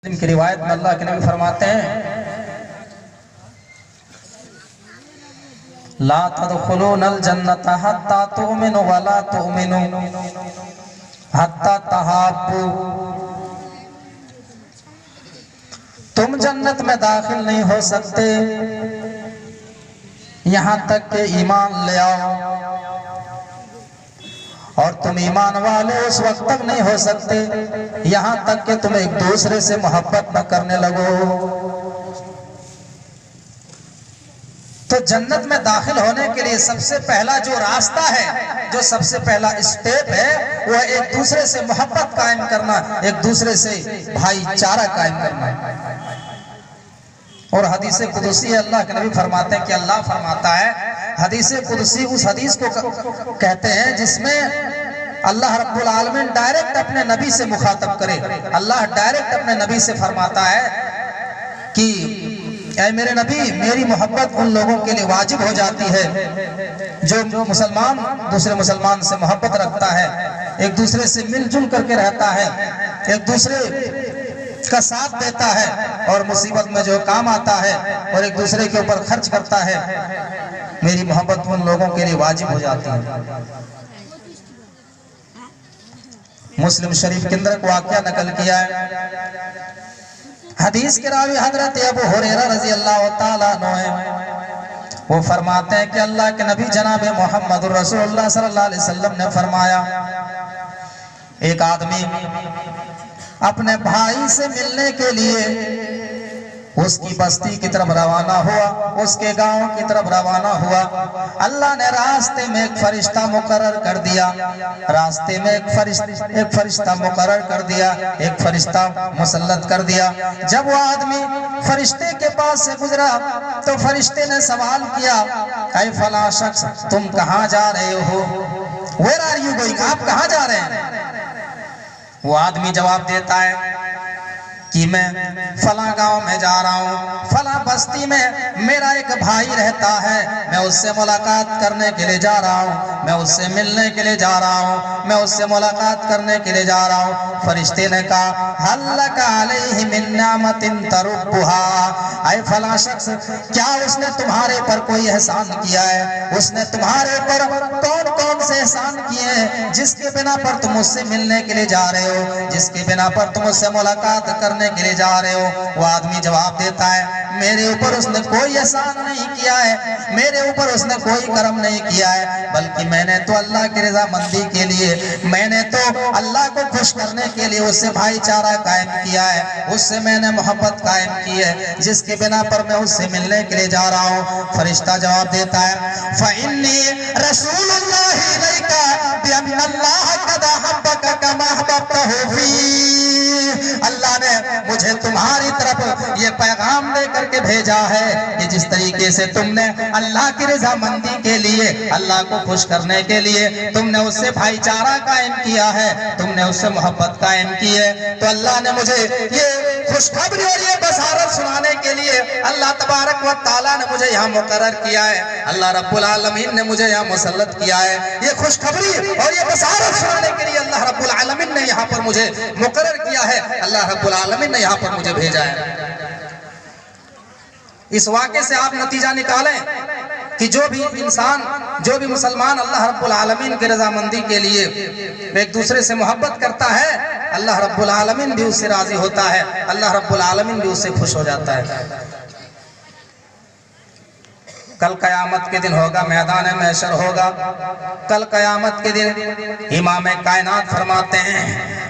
की रिवायत में अल्लाह के नबी फरमाते हैं, ला तदखुलूनल जन्नता हत्ता तुमिनु वला तुमिनु हत्ता तहाब्बू। तुम जन्नत में दाखिल नहीं हो सकते यहाँ तक कि ईमान ले आओ, और तुम ईमान वाले उस वक्त तक नहीं हो सकते यहाँ तक कि तुम एक दूसरे से मोहब्बत न करने लगो। तो जन्नत में दाखिल होने के लिए सबसे पहला जो रास्ता है, जो सबसे पहला स्टेप है, वह एक दूसरे से मोहब्बत कायम करना, एक दूसरे से भाईचारा कायम करना। और हदीस कुदसी अल्लाह के नबी फरमाते हैं कि अल्लाह फरमाता है, हदीस कुदसी उस हदीस को कहते हैं जिसमें अल्लाह रब्बुल आलमीन डायरेक्ट अपने नबी से मुखातब करे। अल्लाह डायरेक्ट अपने नबी से फरमाता है कि ऐ मेरे नबी, मेरी मोहब्बत उन लोगों के लिए वाजिब हो जाती है जो मुसलमान दूसरे मुसलमान से मोहब्बत रखता है, एक दूसरे से मिलजुल करके रहता है, एक दूसरे का साथ देता है और मुसीबत में जो काम आता है और एक दूसरे के ऊपर खर्च करता है। मेरी मोहब्बत उन लोगों के लिए वाजिब हो जाती है। मुस्लिम शरीफ के अंदर वाक़या नकल किया है। हदीस के रावी हजरत अबू हुरैरा रजी अल्लाह तआला अन्हु है। वो फरमाते हैं कि अल्लाह के नबी जनाब मोहम्मद रसूलुल्लाह सल्लल्लाहु अलैहि वसल्लम ने फरमाया, एक आदमी अपने भाई से मिलने के लिए उसकी बस्ती की तरफ रवाना हुआ, उसके गांव की तरफ रवाना हुआ। अल्लाह ने रास्ते में एक फरिश्ता मुकर्रर कर दिया, रास्ते में एक फरिश्ता मुकर्रर कर दिया, एक फरिश्ता मुसल्लत कर दिया। जब वो आदमी फरिश्ते के पास से गुजरा तो फरिश्ते ने सवाल किया, ऐ फला शख्स, तुम कहाँ जा रहे हो? Where are you going? आप कहाँ जा रहे हैं? वो आदमी जवाब देता है कि मैं फला गांव में जा रहा हूँ, फला बस्ती में मेरा एक भाई रहता है, मैं उससे मुलाकात करने के लिए जा रहा हूँ, मैं उससे मिलने के लिए जा रहा हूँ, मैं उससे मुलाकात करने के लिए जा रहा हूँ। फरिश्ते ने कहा, हल्लका अलैहि मिन निअमतिन तरुब्बुहा, ऐ फला शख्स, क्या उसने तुम्हारे पर कोई एहसान किया है? उसने तुम्हारे पर कौन कौन से एहसान किए हैं जिसके बिना पर तुम उससे मिलने के लिए जा रहे हो, जिसके बिना पर तुम उससे मुलाकात करने के लिए जा रहे हो? वो आदमी जवाब देता है, मेरे ऊपर उसने कोई एहसान नहीं किया है, मेरे ऊपर उसने कोई करम नहीं किया है, बल्कि मैंने तो अल्लाह की रज़ामंदी के लिए, मैंने तो अल्लाह को खुश करने के लिए उससे भाईचारा कायम किया है, उससे मैंने मोहब्बत कायम की है, जिसके बिना पर मैं उससे मिलने के लिए जा रहा हूँ। फरिश्ता जवाब देता है, फ़इन्नी रसूलुल्लाहि इलैका बिअन्नल्लाह क़द अहब्बका कमा अहबब्तहु फ़ी। अल्लाह ने मुझे तुम्हारी तरफ ये पैगाम दे करके भेजा है कि जिस तरीके से तुमने अल्लाह की रज़ामंदी के लिए, अल्लाह को खुश करने के लिए तुमने उससे भाईचारा कायम किया है, तुमने उससे मोहब्बत कायम की है, तो अल्लाह ने मुझे ये खुशखबरी और ये बसारत सुनाने के लिए अल्लाह तबारक व तआला ने मुझे यहाँ मुकर्रर किया है, अल्लाह रब्बुल आलमीन ने मुझे यहाँ मुसल्लत किया है। ये खुशखबरी और ये बसारत सुनाने के लिए अल्लाह रब्बुल आलमीन ने यहाँ पर मुझे मुकर्रर किया है, अल्लाह रब्बुल आलमीन ने यहाँ पर मुझे भेजा है। इस वाक़े से आप नतीजा निकालें कि जो भी इंसान, जो भी मुसलमान अल्लाह रब्बुल आलमीन की रज़ामंदी के लिए एक दूसरे से मोहब्बत करता है, अल्लाह रब्बुल आलमीन भी उससे राजी होता है, अल्लाह रब्बुल आलमीन भी उससे खुश हो जाता है। कल कयामत के दिन होगा, मैदान महशर होगा। कल कयामत के दिन इमाम कायनात फरमाते हैं,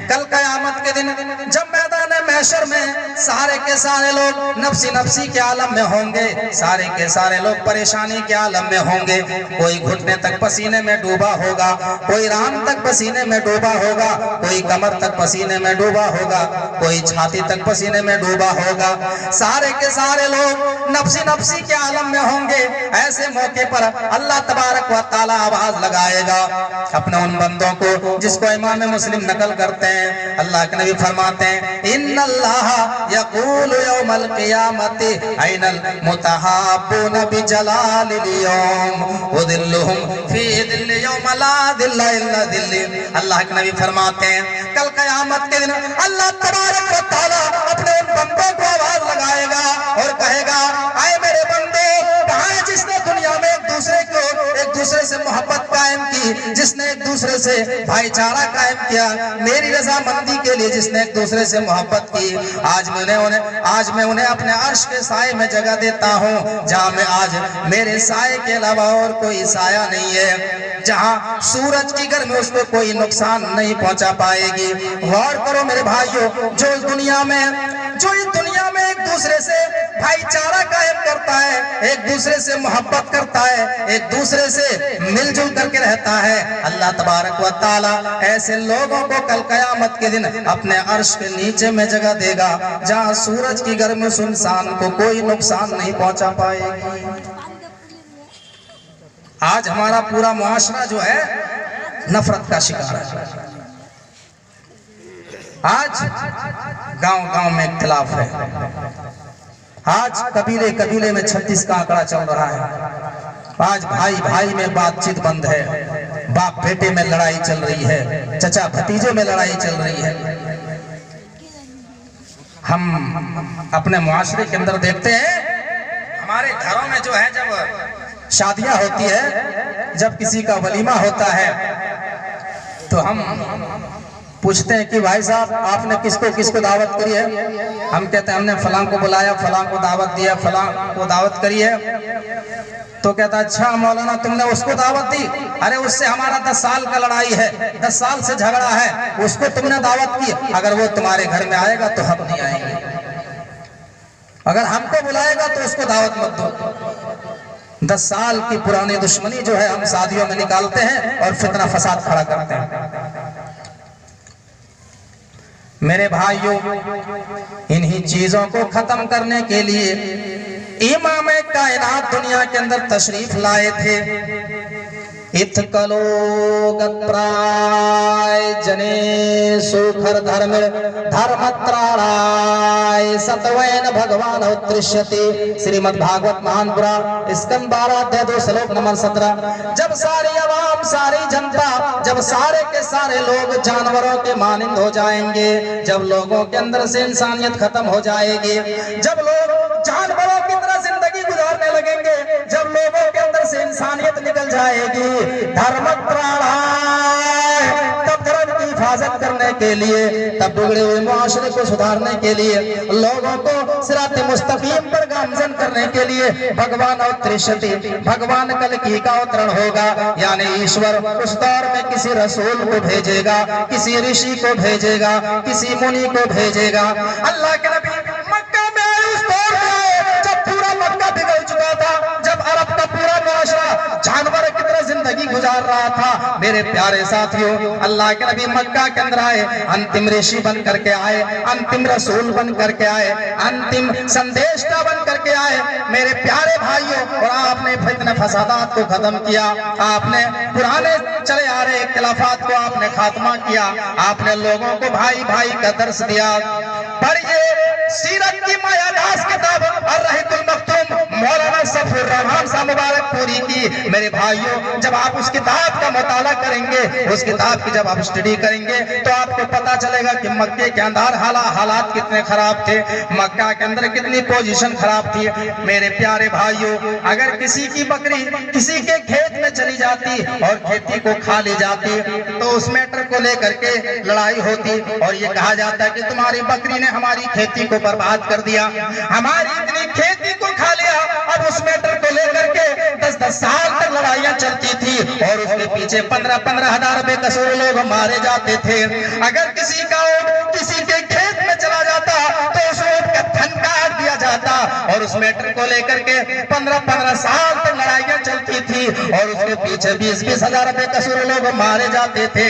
कल कयामत के दिन जब मैदान महशर में सारे के सारे लोग नफ्सी नफ्सी के आलम में होंगे, सारे के सारे लोग परेशानी के आलम में होंगे, कोई घुटने तक पसीने में डूबा होगा, कोई रान तक पसीने में डूबा होगा, कोई कमर तक पसीने में डूबा होगा, कोई छाती तक पसीने में डूबा होगा। सारे के सारे लोग नफ्सी नफ्सी के आलम में होंगे, ऐसे मौके पर अल्लाह तबारक व तआला आवाज लगाएगा अपने उन बंदों को जिसको इमाम मुस्लिम नकल करते हैं। अल्लाह के नबी फरमाते हैं इन्नल्लाह यक़ूलु यौमल क़ियामति ऐनल मुतहाब्बून बिजलालिल यौम वदिल्लुहुम फी दिल्लि यौम ला दिल्ला इल्ला दिल्ली। अल्लाह के नबी फरमाते हैं कल क़यामत के दिन अल्लाह तबारक व तआला अपने उन बंदों को आवाज लगाएगा और कहेगा आए मेरे बंदे, कहाँ है जिसने दुनिया में एक दूसरे से मोहब्बत कायम की, जिसने एक दूसरे से भाईचारा कायम किया, मेरी रजामंदी के लिए जिसने एक दूसरे से मोहब्बत की। आज मैं उन्हें अपने अर्श के साए में जगह देता हूँ जहाँ में आज मेरे साए के अलावा और कोई साया नहीं है, जहाँ सूरज की गर्मी उसको कोई नुकसान नहीं पहुंचा पाएगी। गौर करो मेरे भाइयों, जो इस दुनिया में एक दूसरे से भाईचारा कायम करता है, एक दूसरे से मोहब्बत करता है, एक दूसरे से मिलजुल करके रहता है, अल्लाह तबारक व तआला ऐसे लोगों को कल कयामत के दिन अपने अर्श के नीचे में जगह देगा जहाँ सूरज की गर्मी से इंसान को कोई नुकसान नहीं पहुंचा पाएगी। आज हमारा पूरा मुआशरा जो है नफरत का शिकार है। आज गांव-गांव में इख्तिलाफ है, आज कबीले में 36 का आंकड़ा चल रहा है, आज भाई में बातचीत बंद है, बाप बेटे में लड़ाई चल रही है, चचा भतीजे में लड़ाई चल रही है। हम अपने मुआशरे के अंदर देखते हैं हमारे घरों में जो है जब शादियां होती है, जब किसी का वलीमा होता है तो हम पूछते हैं कि भाई साहब आपने किसको दावत करी है। हम कहते हैं हमने फलां को बुलाया, फलां को दावत दिया, फलां को दावत करी है। तो कहता अच्छा मौलाना तुमने उसको दावत दी, अरे उससे हमारा 10 साल का लड़ाई है, 10 साल से झगड़ा है, उसको तुमने दावत की, अगर वो तुम्हारे घर में आएगा तो हम नहीं आएंगे, अगर हमको बुलाएगा तो उसको दावत मत दो। 10 साल की पुरानी दुश्मनी जो है हम शादियों में निकालते हैं और फितना फसाद खड़ा करते हैं। मेरे भाइयों, इन्हीं चीजों को खत्म करने के लिए इमाम कायनात दुनिया के अंदर तशरीफ लाए थे। इत्कलो गत्राय जने सुखर धर्म धर्मत्राणाय सतवैन भगवान उत्तृष्यति। श्रीमद् भागवत महान पुराण स्कंद 12 अध्याय 2 श्लोक नंबर 17। जब सारी आवाम, सारी जनता, जब सारे के सारे लोग जानवरों के मानिंद हो जाएंगे, जब लोगों के अंदर से इंसानियत खत्म हो जाएगी, जब लोग जानवरों की तरह जिंदगी गुजारने लगेंगे, जब लोगों के अंदर से इंसानियत निकल जाएगी, धर्मत्राणाय, तब धर्म की हिफाजत करने के लिए, तब बिगड़े हुए मुआशरे को सुधारने के लिए, लोगों को सिराते मुस्तकीम पर गामजन करने के लिए भगवान उत्तृष्यति, भगवान कल की का अवतरण होगा। यानी ईश्वर उस दौर में किसी रसूल को भेजेगा, किसी ऋषि को भेजेगा, किसी मुनि को भेजेगा। अल्लाह के नबी मक्का में आए उस दौर में जब पूरा मक्का बिगड़ चुका था, जब अरब का पूरा मुआशरा जानवर की तरह जिंदगी गुजार रहा था। मेरे प्यारे साथियों, अल्लाह के नबी मक्का के अंदर आए, अंतिम ऋषि बन करके आए, अंतिम रसूल बन करके आए, अंतिम संदेशता बन करके आए। मेरे प्यारे भाइयों, और आपने फितने फसादात को खत्म किया, आपने पुराने चले आ रहे खिलाफात को आपने खात्मा किया, आपने लोगों को भाई भाई का दर्श दिया। पर ये सीरत की मायादास किताब अर्रहीकुल मखतूम मौलाना सफीउर रहमान साहब मुबारक पूरी की। मेरे भाइयों, जब आप उस किताब का मुताला करेंगे, उस किताब की जब आप स्टडी करेंगे तो आपको पता चलेगा कि मक्के के अंदर हालात कितने खराब थे, मक्का के अंदर कितनी पोजीशन खराब थी। मेरे प्यारे भाइयों, अगर किसी की बकरी किसी के खेत में चली जाती और खेती को खा ले जाती तो उस मैटर को लेकर के लड़ाई होती और ये कहा जाता है कि तुम्हारी बकरी ने हमारी खेती को बर्बाद कर दिया, हमारी इतनी खेती को खा लिया। अब उस मैटर को लेकर के 10-10 साल तक लड़ाइयां चलती थी और उसके पीछे 15-15 हजार बेकसूर लोग मारे जाते थे। अगर किसी का ऊंट किसी के खेत में चला जाता तो उस ऊंट का थन काट दिया जाता और उस मैटर को लेकर के 15-15 साल तक लड़ाइयां चलती थी और उसके पीछे 20-20 हजार बेकसूर लोग मारे जाते थे।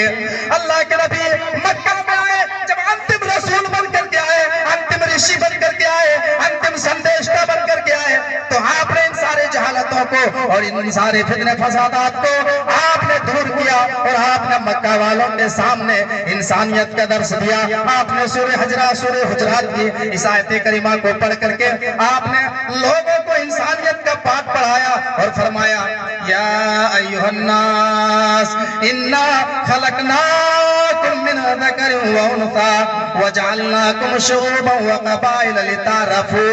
अल्लाह के नबी मक्का में आए, जब अंतिम रसूल बन करके आए, अंतिम ऋषि बन करके आए, अंतिम संदेशता बन करके आए, तो आपने इन सारे जहालतों को और इन सारे फितने फसादात को आपने दूर किया और आपने मक्का वालों के सामने इंसानियत का दर्श दिया। आपने सूरह हुजरात की इस आयत करीमा को पढ़ करके आपने लोगों को इंसानियत का पाठ पढ़ाया और फरमाया या अय्युहन्नास इन्ना खलकनाकुम मिन ज़करिन व उन्सा वजअलनाकुम शुऊबन व क़बाइल लितारफू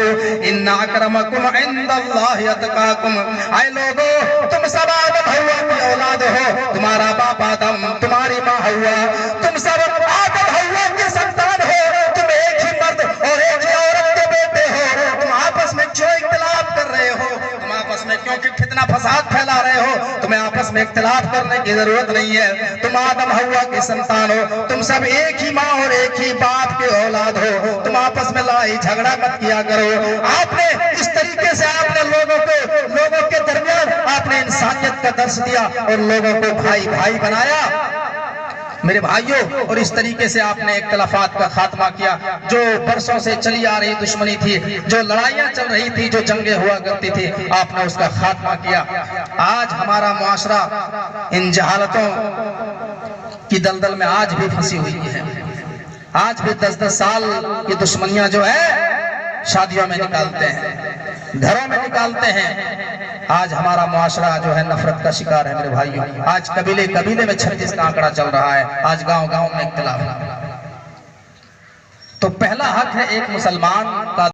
इन्ना अक्रमकुम इंदल्लाहि अतकाकुम। ऐ लोगों, तुम सब आदम हव्वा की औलाद हो, तुम्हारा बाप आदम, तुम्हारी माँ हव्वा, तुम सब आदम हव्वा के संतान हो, तुम एक ही मर्द और एक ही औरत के बेटे हो, तुम आपस में क्यों इख्तिलाफ कर रहे हो? तुम आपस में क्यों कितना फसाद फैला रहे हो? तुम्हें आपस में इख्तिलाफ करने की जरूरत नहीं है। तुम आदम हव्वा के संतान हो, तुम सब एक ही माँ और एक ही बाप के औलाद हो, तुम आपस में लड़ाई झगड़ा मत किया करो। आपने इस तरीके से आपने लोगों के दरमियान आपने इंसानियत का दर्श दिया और लोगों को भाई भाई बनाया मेरे भाइयों। और इस तरीके से आपने इख्तिलाफात का खात्मा किया। जो बरसों से चली आ रही दुश्मनी थी, जो लड़ाइयां चल रही थी, जो जंगें हुआ करती थी, आपने उसका खात्मा किया। आज हमारा मुआशरा इन जहालतों की दलदल में आज भी फंसी हुई है। आज भी 10-10 साल की दुश्मनियां जो है शादियों में निकालते हैं, घरों में निकालते हैं। आज हमारा मुआशरा जो है नफरत का शिकार है मेरे भाइयों। आज कबीले कबीले में 36 का आंकड़ा चल रहा है। आज गांव गांव में इख्तिलाफ। तो पहला हक है एक मुसलमान का